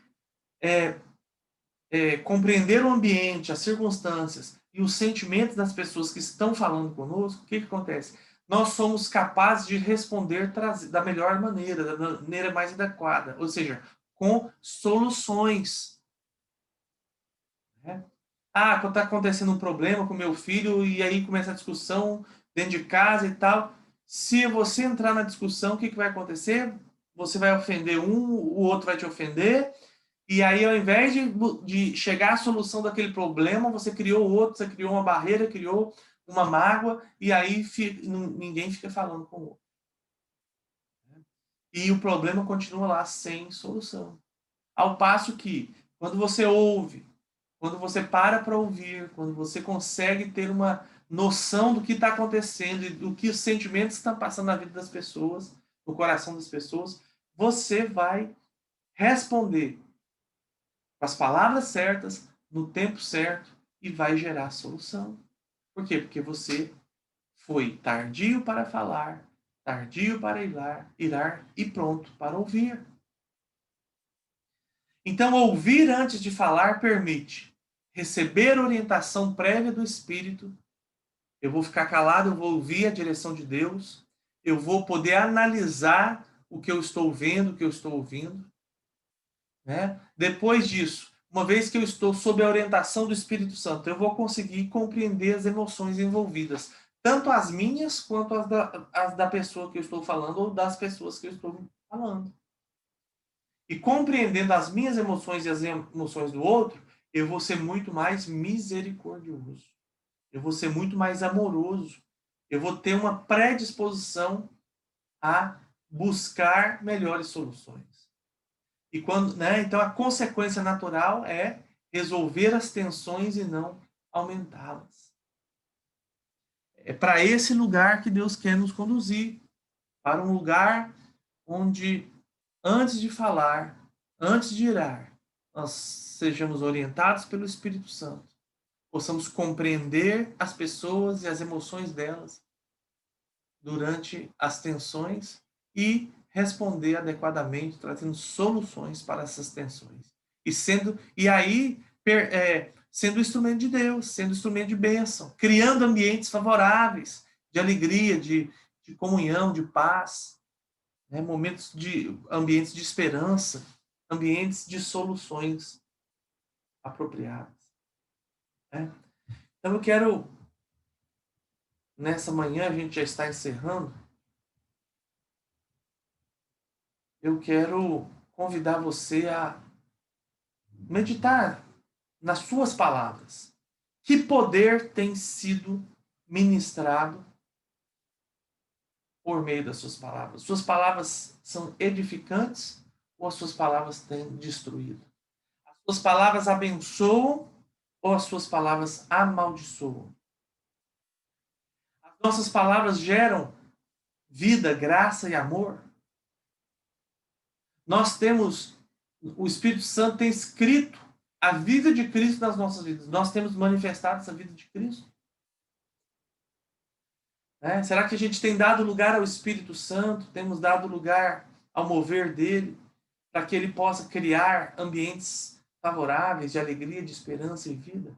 Speaker 1: compreender o ambiente, as circunstâncias e os sentimentos das pessoas que estão falando conosco, o que acontece? Nós somos capazes de responder da melhor maneira, da maneira mais adequada, ou seja, com soluções. Né? Ah, quando está acontecendo um problema com meu filho e aí começa a discussão dentro de casa e tal, se você entrar na discussão, o que vai acontecer? Você vai ofender um, o outro vai te ofender, e aí ao invés de chegar à solução daquele problema, você criou outro, você criou uma barreira, criou uma mágoa, e aí ninguém fica falando com o outro. E o problema continua lá sem solução. Ao passo que, quando você ouve, quando você para ouvir, quando você consegue ter uma noção do que está acontecendo e do que os sentimentos estão passando na vida das pessoas, no coração das pessoas, você vai responder com as palavras certas, no tempo certo e vai gerar solução. Por quê? Porque você foi tardio para falar, tardio para irar e pronto para ouvir. Então, ouvir antes de falar permite receber orientação prévia do Espírito. Eu vou ficar calado, eu vou ouvir a direção de Deus. Eu vou poder analisar o que eu estou vendo, o que eu estou ouvindo. Né? Depois disso, uma vez que eu estou sob a orientação do Espírito Santo, eu vou conseguir compreender as emoções envolvidas. Tanto as minhas, quanto as da pessoa que eu estou falando, ou das pessoas que eu estou falando. E compreendendo as minhas emoções e as emoções do outro, eu vou ser muito mais misericordioso. Eu vou ser muito mais amoroso. Eu vou ter uma predisposição a buscar melhores soluções. E quando, né, então a consequência natural é resolver as tensões e não aumentá-las. É para esse lugar que Deus quer nos conduzir, para um lugar onde antes de falar, antes de irar, nós sejamos orientados pelo Espírito Santo, possamos compreender as pessoas e as emoções delas durante as tensões e responder adequadamente, trazendo soluções para essas tensões. Sendo instrumento de Deus, sendo instrumento de bênção, criando ambientes favoráveis, de alegria, de comunhão, de paz, né? Ambientes de esperança, ambientes de soluções apropriadas. Né? Então eu quero, nessa manhã, a gente já está encerrando, eu quero convidar você a meditar nas suas palavras. Que poder tem sido ministrado por meio das suas palavras? Suas palavras são edificantes ou as suas palavras têm destruído? As suas palavras abençoam ou as suas palavras amaldiçoam? As nossas palavras geram vida, graça e amor? O Espírito Santo tem escrito a vida de Cristo nas nossas vidas. Nós temos manifestado essa vida de Cristo? Né? Será que a gente tem dado lugar ao Espírito Santo? Temos dado lugar ao mover dele para que ele possa criar ambientes favoráveis de alegria, de esperança e vida?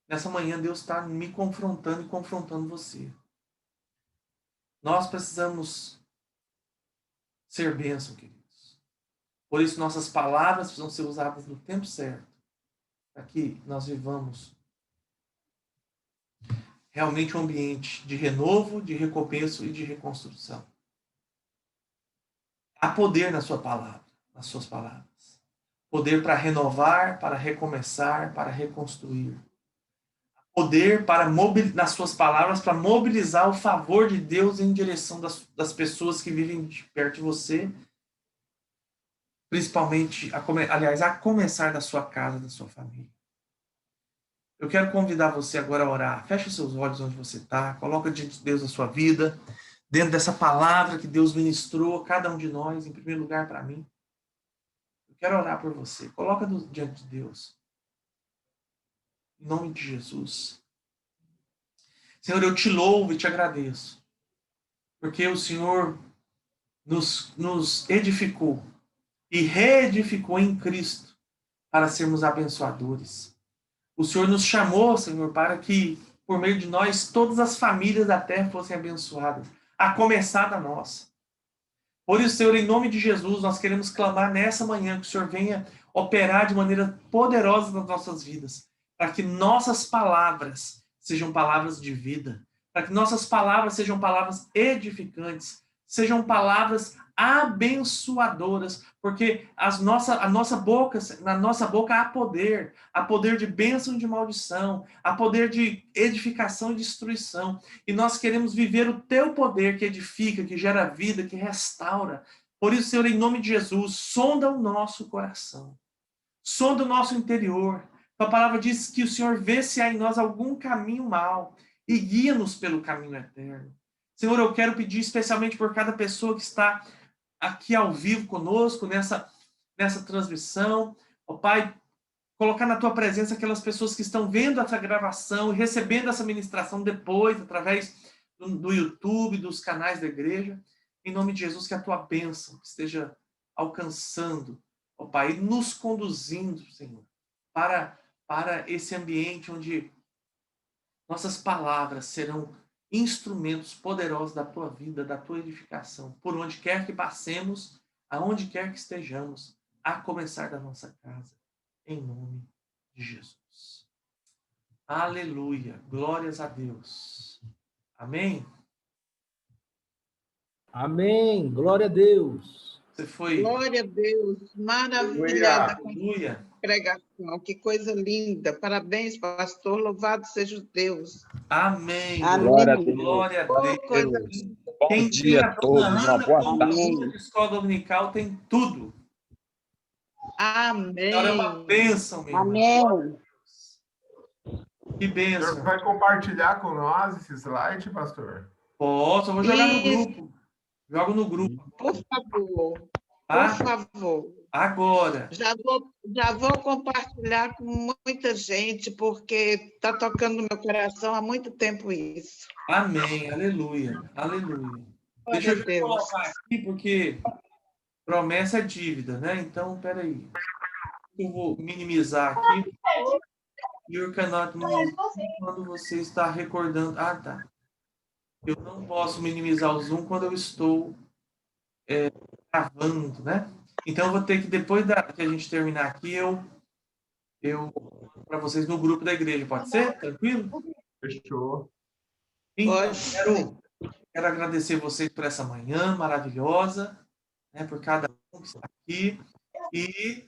Speaker 1: Nessa manhã Deus está me confrontando e confrontando você. Nós precisamos ser bênção, queridos. Por isso nossas palavras precisam ser usadas no tempo certo, para que nós vivamos realmente um ambiente de renovo, de recomeço e de reconstrução. Há poder na sua palavra, nas suas palavras. Poder para renovar, para recomeçar, para reconstruir. Poder nas suas palavras para mobilizar o favor de Deus em direção das pessoas que vivem perto de você, principalmente, a começar da sua casa, da sua família. Eu quero convidar você agora a orar. Feche os seus olhos onde você está, coloca diante de Deus a sua vida, dentro dessa palavra que Deus ministrou a cada um de nós, em primeiro lugar para mim. Eu Quero orar por você. Coloca diante de Deus. Em nome de Jesus. Senhor, eu te louvo e te agradeço. Porque o Senhor nos edificou e reedificou em Cristo para sermos abençoadores. O Senhor nos chamou, Senhor, para que, por meio de nós, todas as famílias da terra fossem abençoadas, a começar da nossa. Por isso, Senhor, em nome de Jesus, nós queremos clamar nessa manhã que o Senhor venha operar de maneira poderosa nas nossas vidas, para que nossas palavras sejam palavras de vida, para que nossas palavras sejam palavras edificantes, sejam palavras abençoadoras, porque na nossa boca há poder de bênção e de maldição, há poder de edificação e destruição. E nós queremos viver o teu poder que edifica, que gera vida, que restaura. Por isso, Senhor, em nome de Jesus, sonda o nosso coração, sonda o nosso interior. A palavra diz que o Senhor vê se há em nós algum caminho mau e guia-nos pelo caminho eterno. Senhor, eu quero pedir especialmente por cada pessoa que está aqui ao vivo conosco, nessa transmissão. Ó Pai, colocar na tua presença aquelas pessoas que estão vendo essa gravação e recebendo essa ministração depois, através do YouTube, dos canais da igreja. Em nome de Jesus, que a tua bênção esteja alcançando, ó Pai, e nos conduzindo, Senhor, para esse ambiente onde nossas palavras serão instrumentos poderosos da tua vida, da tua edificação, por onde quer que passemos, aonde quer que estejamos, a começar da nossa casa, em nome de Jesus. Aleluia, glórias a Deus. Amém?
Speaker 2: Amém. Glória a Deus.
Speaker 1: Você foi...
Speaker 3: Glória a Deus, maravilhada
Speaker 1: Aleluia.
Speaker 3: pregação, que coisa linda. Parabéns, pastor, louvado seja Deus.
Speaker 1: Amém.
Speaker 3: Amém.
Speaker 4: Glória a Deus.
Speaker 1: Glória a
Speaker 3: Oh,
Speaker 1: Deus.
Speaker 3: coisa
Speaker 4: Bom
Speaker 1: Quem
Speaker 4: dia
Speaker 1: tem
Speaker 4: a todos, uma boa tarde.
Speaker 1: de escola dominical tem tudo.
Speaker 3: Amém.
Speaker 1: Agora é uma bênção, meu irmão.
Speaker 3: Amém.
Speaker 1: Que
Speaker 5: O
Speaker 1: bênção.
Speaker 5: senhor vai compartilhar com nós esse slide, pastor?
Speaker 1: Posso, eu vou jogar no
Speaker 3: Isso.
Speaker 1: grupo. Jogo no grupo.
Speaker 3: Por favor,
Speaker 1: Tá?
Speaker 3: por favor.
Speaker 1: Agora.
Speaker 3: Já vou compartilhar com muita gente, porque está tocando no meu coração há muito tempo isso.
Speaker 1: Amém. Aleluia. Aleluia. Deixa eu
Speaker 3: Deus.
Speaker 1: colocar aqui, porque promessa é dívida, né? Então, peraí. Eu vou minimizar aqui. You cannot minimize quando você está recordando. Ah, tá. Eu não posso minimizar o Zoom quando eu estou gravando, né? Então, eu vou ter que, depois que a gente terminar aqui, eu para vocês no grupo da igreja. Pode ser? Tranquilo?
Speaker 5: Fechou.
Speaker 1: Então,
Speaker 3: Pode.
Speaker 1: quero agradecer vocês por essa manhã maravilhosa, né, por cada um que está aqui. E,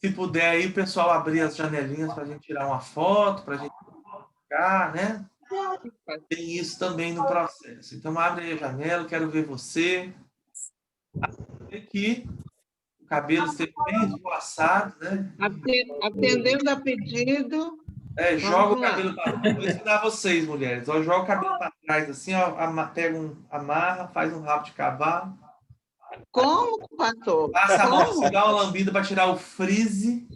Speaker 1: se puder aí, o pessoal abrir as janelinhas para a gente tirar uma foto, para a gente ficar, né? Tem isso também no processo. Então, abre aí a janela, quero ver você. Aqui, o cabelo esteja bem esvoaçado, né?
Speaker 3: Atendendo a pedido.
Speaker 1: Joga o
Speaker 3: Vamos lá.
Speaker 1: cabelo para trás. Vou ensinar vocês, mulheres. Ó, joga o cabelo para trás, assim, ó, pega amarra, faz um rabo de cavalo.
Speaker 3: Como, pastor?
Speaker 1: Passa a mão,
Speaker 3: Como?
Speaker 1: se dá uma lambida para tirar o frizz.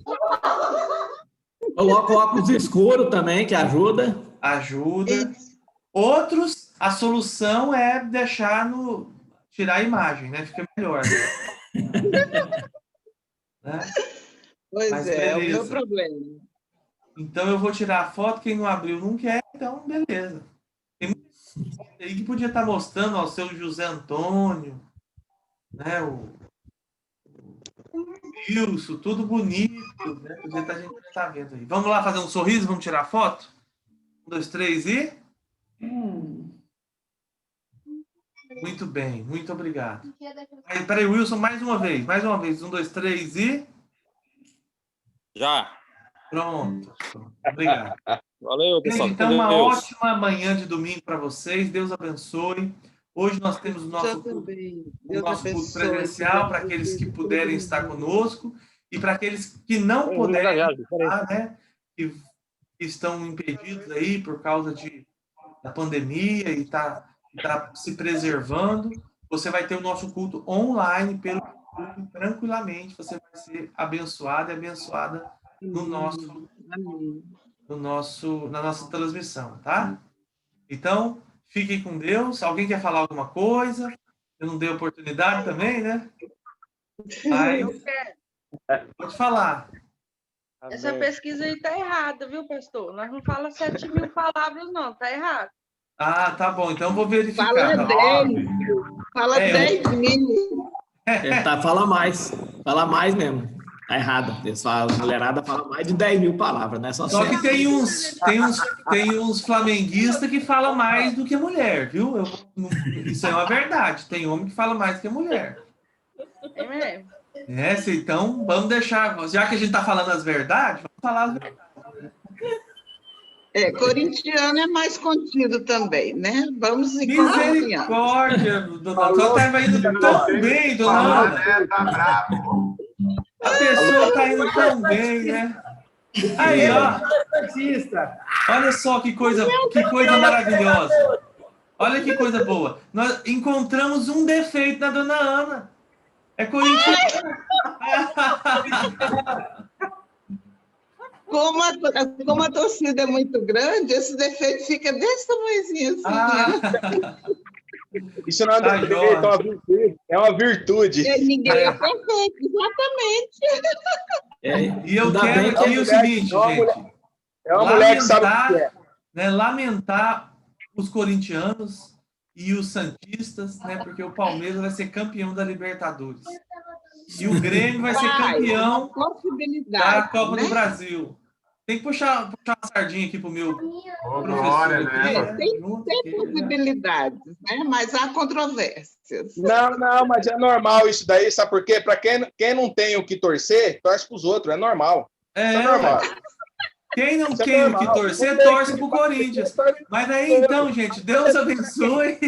Speaker 2: Coloca o óculos escuro também, que ajuda.
Speaker 1: Ajuda. Outros, a solução é tirar a imagem, né? Fica melhor. Né?
Speaker 3: Pois
Speaker 1: Mas
Speaker 3: é o
Speaker 1: beleza.
Speaker 3: meu problema.
Speaker 1: Então eu vou tirar a foto, quem não abriu não quer, então beleza. Tem muita gente aí que podia estar mostrando ao seu José Antônio, né? O Wilson, tudo bonito, né? Podia estar a gente tá vendo aí. Vamos lá fazer um sorriso, vamos tirar a foto? 1, 2, 3 e... Muito bem, muito obrigado. Peraí, Wilson, mais uma vez. 1, 2, 3 e...
Speaker 4: Já.
Speaker 1: Pronto. Obrigado.
Speaker 4: Valeu, pessoal.
Speaker 1: Então,
Speaker 4: Com
Speaker 1: uma
Speaker 4: Deus.
Speaker 1: ótima manhã de domingo para vocês. Deus abençoe. Hoje nós temos o nosso culto presencial para aqueles que puderem estar conosco e para aqueles que não puderem estar, né? Que estão impedidos aí por causa da pandemia e tá se preservando. Você vai ter o nosso culto online pelo YouTube, tranquilamente. Você vai vai ser abençoada e abençoada no nosso,
Speaker 3: Amém.
Speaker 1: na nossa transmissão, tá? Então, fiquem com Deus. Alguém quer falar alguma coisa? Eu não dei oportunidade também, né? Mas pode falar.
Speaker 6: Essa
Speaker 4: Amém.
Speaker 6: pesquisa aí tá errada, viu, pastor? Nós não fala 7.000 palavras, não, tá errado.
Speaker 1: Ah, tá bom. Então eu vou verificar.
Speaker 3: Fala
Speaker 1: Tá bom?
Speaker 3: 10, fala
Speaker 1: É,
Speaker 3: 10 mil.
Speaker 2: Fala mais mesmo. Tá errado. A mulherada fala mais de 10 mil palavras, né? Só
Speaker 1: Só que
Speaker 2: sete.
Speaker 1: tem uns flamenguistas que falam mais do que mulher, viu? Isso é uma verdade. Tem homem que fala mais do que mulher.
Speaker 6: É mesmo.
Speaker 1: Então vamos deixar, já que a gente está falando as verdades, vamos falar as verdades.
Speaker 3: Corintiano é mais contido também, né? Vamos em confiança.
Speaker 1: Misericórdia, dona Ana. Só estava indo tão bem, dona Ana.
Speaker 5: Né? Tá bravo.
Speaker 1: A pessoa está indo tão bem, né? Aí, ó. Olha só que coisa maravilhosa. Olha que coisa boa. Nós encontramos um defeito na dona Ana. É corintiana.
Speaker 3: Como a torcida é muito grande, esse defeito fica desse tamanhozinho assim.
Speaker 4: Isso não é um
Speaker 1: Tá,
Speaker 4: defeito,
Speaker 1: Jorge.
Speaker 4: é uma virtude. É uma virtude.
Speaker 3: Ninguém é perfeito, exatamente.
Speaker 1: E eu
Speaker 2: Ainda
Speaker 1: quero
Speaker 2: bem que
Speaker 1: aqui o seguinte,
Speaker 4: é uma mulher-
Speaker 1: gente.
Speaker 4: É uma mulher que sabe o que é.
Speaker 1: Né, lamentar os corintianos e os santistas, né, porque o Palmeiras vai ser campeão da Libertadores. E o Grêmio vai ser campeão
Speaker 3: Possibilidade,
Speaker 1: da Copa
Speaker 3: né?
Speaker 1: do Brasil. Tem que puxar uma sardinha aqui pro meu
Speaker 5: Ô,
Speaker 1: professor.
Speaker 5: glória,
Speaker 1: Aqui,
Speaker 5: né?
Speaker 3: Tem
Speaker 1: junto
Speaker 3: Tem
Speaker 1: aqui, né?
Speaker 3: possibilidades, né? Mas há controvérsias.
Speaker 4: Não, mas é normal isso daí, sabe por quê? Para quem não tem o que torcer, torce pros outros, é normal. Isso é normal.
Speaker 1: Quem não
Speaker 4: Isso é
Speaker 1: tem o que
Speaker 4: normal.
Speaker 1: torcer, torce pro Corinthians. Mas aí, então, gente, Deus abençoe.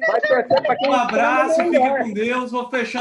Speaker 4: Vai torcer para quem
Speaker 1: Um abraço,
Speaker 4: é
Speaker 1: fique
Speaker 4: melhor.
Speaker 1: com Deus. Vou fechar.